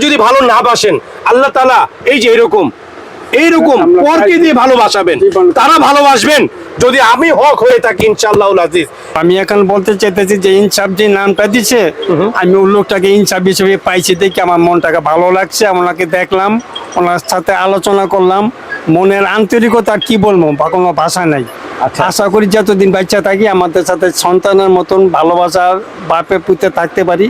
যদি ভালো না বাসেন, আল্লাহ তাআলা এই যে এইরকম পরকে দিয়ে ভালোবাসাবেন, তারা ভালোবাসবেন যদি আমি হক হয়ে থাকি ইনশাআল্লাহুল আজিজ। আমি এখন বলতে চাইতেছি যে ইনসাফ যে নামটা দিছে, আমি ওই লোকটাকে ইনসাফ হিসেবে পাইছি দেখে আমার মনটাকে ভালো লাগছে। ওনাকে দেখলাম, ওনার সাথে আলোচনা করলাম, মনের আন্তরিকতা কি বলবো, বা কোনো ভাষা নাই। আশা করি যতদিন বাচ্চা থাকি আমাদের সাথে সন্তানের মতন ভালোবাসার বাপে পুঁতে থাকতে পারি।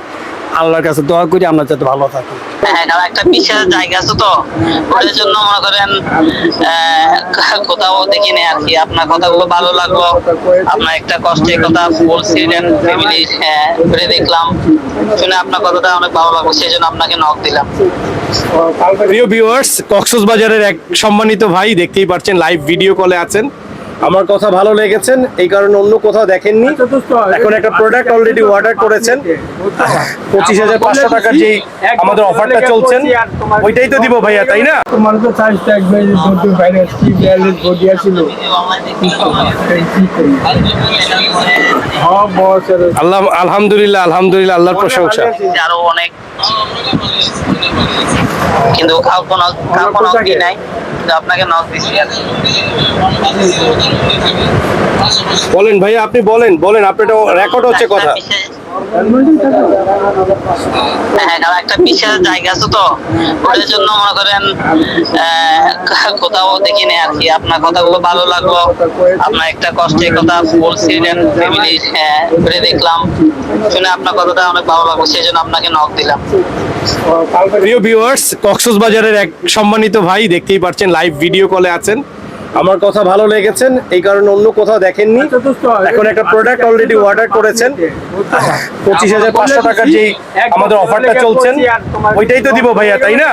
আল্লাহর কাছে দোয়া করি আমরা যাতে ভালো থাকি। হ্যাঁ, কারণ একটা বিশেষ জায়গা আছে তো, ওদের জন্য মনে করেন কোথাও দেখিনি আর কি। আপনার কথাগুলো ভালো লাগলো, আপনার একটা কষ্টের কথা বলছিলেন ফ্যামিলি, ঘুরে দেখলাম, শুনে আপনার কথাটা অনেক ভালো লাগলো, সেই জন্য আপনাকে নক দিলাম। প্রিয় ভিউয়ার্স, কক্সবাজারের এক সম্মানিত ভাই, দেখতেই পাচ্ছেন লাইভ ভিডিও কলে আছেন। আমার কথা ভালো লেগেছেন, এই কারণে অন্য কোথাও দেখেননি। এখন একটা প্রোডাক্ট অলরেডি অর্ডার করেছেন, 25,500 টাকার যেই আমাদের অফারটা চলছেন, ওইটাই তো দিব ভাইয়া, তাই না? তোমার তো সাইজ থাকবে যে দুটো ভাইরাস কি ব্যালেন্স বডি আছিল। হ্যাঁ বস, আল্লাহ আলহামদুলিল্লাহ, আলহামদুলিল্লাহ, আল্লাহর প্রশংসা। আরো অনেক, কিন্তু কাউকে কি নাই, আপনাকে নক দিচ্ছি। বলেন ভাইয়া, আপনি বলেন, আপনার রেকর্ড হচ্ছে কথা। হ্যাঁ, কারণ একটা বিশেষ জায়গা আছে তো, ওদের জন্য মনে করেন কোথাও দেখিনি আর কি। আপনার কথাগুলো ভালো লাগলো, আপনার একটা কষ্টের কথা বলছিলেন ফ্যামিলি, ঘুরে দেখলাম, শুনে আপনার কথাটা অনেক ভালো লাগলো, সেই জন্য আপনাকে নক দিলাম। প্রিয় ভিউয়ার্স, কক্সবাজারের এক সম্মানিত ভাই, দেখতেই পাচ্ছেন লাইভ ভিডিও কলে আছেন। আমার কথা ভালো লেগেছেন, এই কারণে অন্য কোথাও দেখেননি। এখন একটা প্রোডাক্ট অলরেডি অর্ডার করেছেন, 25,500 টাকার যেই আমাদের অফারটা চলছেন, ওইটাই তো দিব ভাইয়া, তাই না?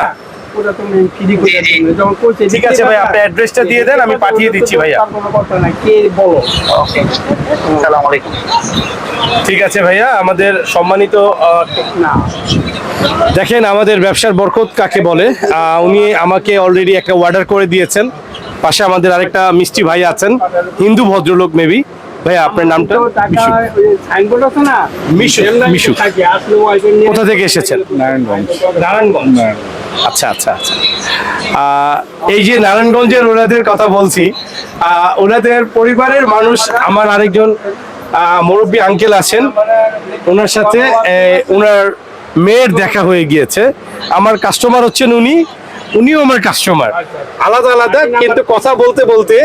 ঠিক আছে ভাই, আপনার অ্যাড্রেসটা দিয়ে দেন, আমি পাঠিয়ে দিচ্ছি ভাইয়া। আসসালামু আলাইকুম। ঠিক আছে ভাইয়া, আমাদের সম্মানিত দেখেন আমাদের ব্যবসার বরকত কাকে বলে। উনি আমাকে অলরেডি একটা অর্ডার করে দিয়েছেন। পাশে আমাদের আরেকটা মিষ্টি ভাই আছেন, হিন্দু ভদ্রলোক মেবি। ভাইয়া আপনার নামটা? মিশু। মিশু, কোথা থেকে এসেছেন? নারায়ণগঞ্জ। আচ্ছা আচ্ছা আচ্ছা। এই যে নারায়ণগঞ্জের ওনাদের কথা বলছি, ওনাদের পরিবারের মানুষ, আমার আরেকজন মুরব্বী আঙ্কেল আছেন, ওনার সাথে ওনার মেয়ের দেখা হয়ে গিয়েছে। আমার কাস্টমার হচ্ছেন উনিও আমার কাস্টমার, আলাদা আলাদা, কিন্তু কথা বলতে বলতে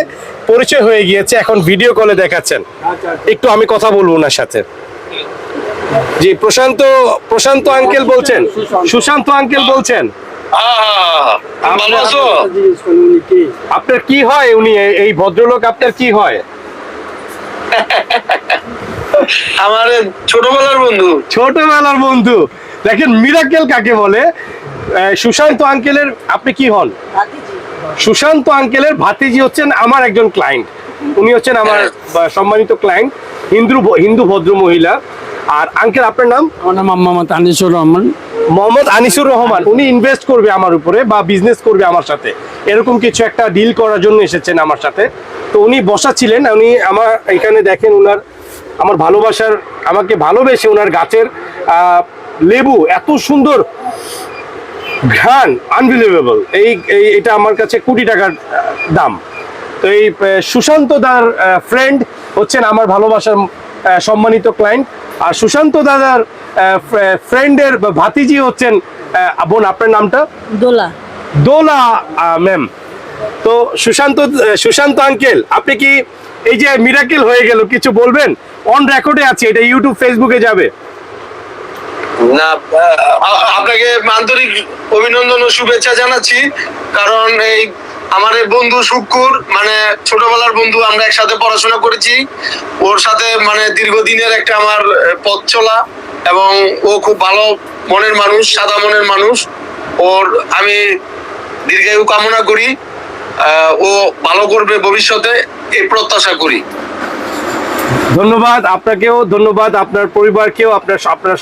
পরিচয় হয়ে গিয়েছে। এখন ভিডিও কলে দেখাচ্ছেন, একটু আমি কথা বলবো ওনার সাথে। জি, প্রশান্ত আঙ্কেল বলছেন? সুশান্ত আঙ্কেল বলছেন? আপনার কি হয়? উনি এই ভদ্রলোক আপনার কি হয়? আমার ছোটবেলার বন্ধু। দেখেন মিরাকেল কাকে বলে। সুশান্ত আঙ্কেলের আপনি কি হন? সুশান্ত আঙ্কেলের ভাতিজি হচ্ছেন আমার একজন ক্লায়েন্ট। উনি হচ্ছেন আমার সম্মানিত ক্লায়েন্ট, হিন্দু ভদ্র মহিলা। আর আঙ্কেল আপনার নাম? আমার নাম মোহাম্মদ আনিসুর রহমান। মোহাম্মদ আনিসুর রহমান। উনি ইনভেস্ট করবে আমার উপরে বা বিজনেস করবে আমার সাথে, এরকম কিছু একটা ডিল করার জন্য এসেছেন আমার সাথে। তো উনি বসা ছিলেন, উনি আমার এখানে দেখেন উনার, আমার ভালোবাসার, আমাকে ভালোবেসে ওনার গাছের লেবু এত সুন্দর ঘ্রাণ, আনবিলিভেবল। এটা আমার কাছে কোটি টাকার দাম। তো এই সুশান্ত দার ফ্রেন্ড হচ্ছেন আমার ভালোবাসার সম্মানিত ক্লায়েন্ট। আর সুশান্ত দাদার ফ্রেন্ডের ভাতিজি হচ্ছেন বোন, আপনার নামটা? দোলা ম্যাম। তো সুশান্ত আঙ্কেল, আপনি কি এই যে মিরাকেল হয়ে গেল, কিছু বলবেন? অন রেকর্ডে আছে, এটা ইউটিউব ফেসবুকে যাবে। না, আপনাকে আন্তরিক অভিনন্দন ও শুভেচ্ছা জানাচ্ছি। কারণ এই আমার বন্ধু শুক্কুর, মানে ছোটবেলার বন্ধু, আমরা একসাথে পড়াশোনা করেছি। ওর সাথে মানে দীর্ঘদিনের একটা আমার পথ চলা, এবং ও খুব ভালো মনের মানুষ, সাদা মনের মানুষ। ওর আমি দীর্ঘায়ু কামনা করি, ও ভালো করবে ভবিষ্যতে, এই প্রত্যাশা করি। ধন্যবাদ আপনাকেও, ধন্যবাদ আপনার পরিবারকেও, আপনারা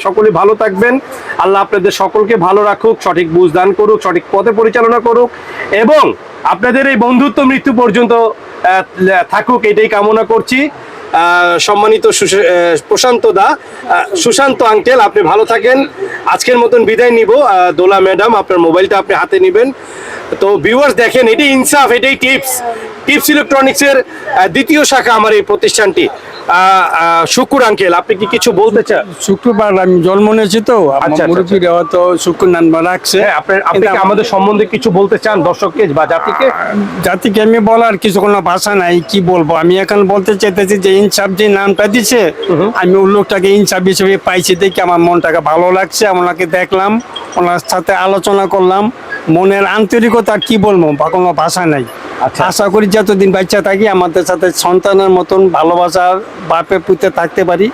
সকলে ভালো থাকবেন। আল্লাহ আপনাদের সকলকে ভালো রাখুক, সঠিক বুঝ দান করুক, সঠিক পথে পরিচালনা করুক, এবং আপনাদের এই বন্ধুত্ব মৃত্যু পর্যন্ত থাকুক, এটাই কামনা করছি। সম্মানিত প্রশান্ত দা, সুশান্ত আঙ্কেল, আপনি ভালো থাকেন। আজকের মতন বিদায় নিব। দোলা ম্যাডাম, আপনার মোবাইলটা আপনি হাতে নেবেন। তো ভিউয়ার্স দেখেন, এটাই ইনসাফ, এটাই টিপস ইলেকট্রনিক্সের দ্বিতীয় শাখা আমার এই প্রতিষ্ঠানটি। শুকুর আঙ্কেল, আপনি কি কিছু বলতে চান? শুক্রবার আমি জন্ম নিয়েছি তো, আচ্ছা, আচ্ছা। মুরব্বীরা হয়তো শুক্র নাম্বার রাখছে। হ্যাঁ, আপনি কি আমাদের সম্বন্ধে কিছু বলতে চান দর্শককে বা জাতিকে? জাতিকে আমি বলার কিছু কোনো ভাষা নাই, কি বলবো। আমি এখন বলতে চাইতেছি যে ইনসাফ যে নামটা দিছে, আমি ওই লোকটাকে ইনসাফ হিসেবে পাইছি দেখে আমার মনটাকে ভালো লাগছে। ওনাকে দেখলাম, ওনার সাথে আলোচনা করলাম, মনের আন্তরিকতা কি বলবো, বা কোনো ভাষা নাই। আচ্ছা। আশা করি যতদিন বাচ্চা থাকি আমাদের সাথে সন্তানের মতন ভালোবাসার বাপে পুঁতে থাকতে পারি।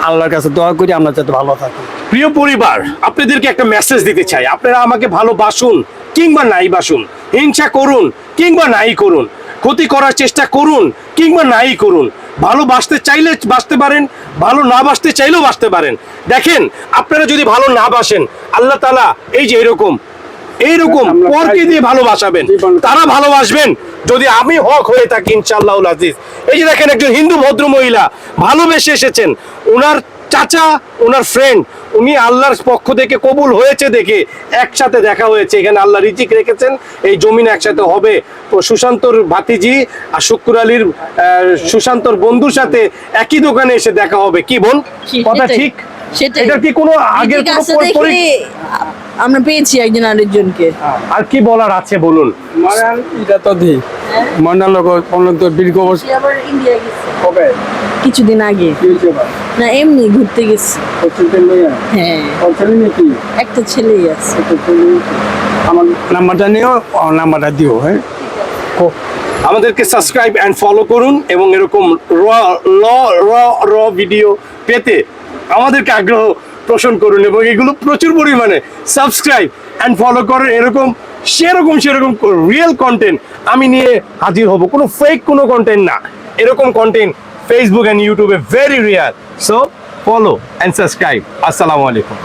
আল্লাহর কাছে দোয়া করি আমরা যাতে ভালো থাকি। প্রিয় পরিবার, আপনাদেরকে একটা মেসেজ দিতে চাই। আপনারা আমাকে ভালোবাসুন কিংবা নাই বাসুন, হিংসা করুন কিংবা নাই করুন, ক্ষতি করার চেষ্টা করুন কিংবা নাই করুন, ভালোবাসতে চাইলে বাসতে পারেন, ভালো না বাসতে চাইলেও বাসতে পারেন। দেখেন, আপনারা যদি ভালো না বাসেন, আল্লাহ তাআলা এই যে এইরকম পরকে দিয়ে ভালোবাসাবেন, তারা ভালোবাসবেন যদি আমি হক হয়ে থাকি ইনশাআল্লাহুল আজিজ। এই যে দেখেন, একজন হিন্দু ভদ্র মহিলা ভালোবেসে এসেছেন, ওনার চাচা, ওনার ফ্রেন্ড, উনি আল্লাহর পক্ষ থেকে কবুল হয়েছে দেখে একসাথে দেখা হয়েছে। এখানে আল্লাহ রিজিক রেখেছেন, এই জমিন একসাথে হবে। তো সুশান্তর ভাতিজি আর শুক্কুর আলীর সুশান্তর বন্ধুর সাথে একই দোকানে এসে দেখা হবে। কি বোন, কথা সেটাই, ঠিক? সেটাই। এটা কি কোনো আগের ঠিক আছে কোনো দেখে আমরা পেয়েছি একজন আরেকজনকে। আর কি বলার আছে বলুন? এটা তো দি মনার লোক পর্যন্ত দীর্ঘ বছর সে আবার ইন্ডিয়া গেছে হবে কিছুদিন আগে। না, এমনি ঘুরতে গেছে। হ্যাঁ, নাকি একটা ছেলেই আছে। আমার নাম্বারটা নিও, নাম্বারটা দিও। হ্যাঁ, আমাদেরকে সাবস্ক্রাইব এন্ড ফলো করুন এবং এরকম র ভিডিও পেতে আমাদেরকে আগ্রহ পোষণ করুন এবং এগুলো প্রচুর পরিমাণে সাবস্ক্রাইব এন্ড ফলো করুন। সেরকম রিয়েল কন্টেন্ট আমি নিয়ে হাজির হব, কোনো ফেক কোনো কন্টেন্ট না। এরকম কন্টেন্ট ফেসবুক এন্ড ইউটিউবে very real. So follow and subscribe. আসসালামু আলাইকুম।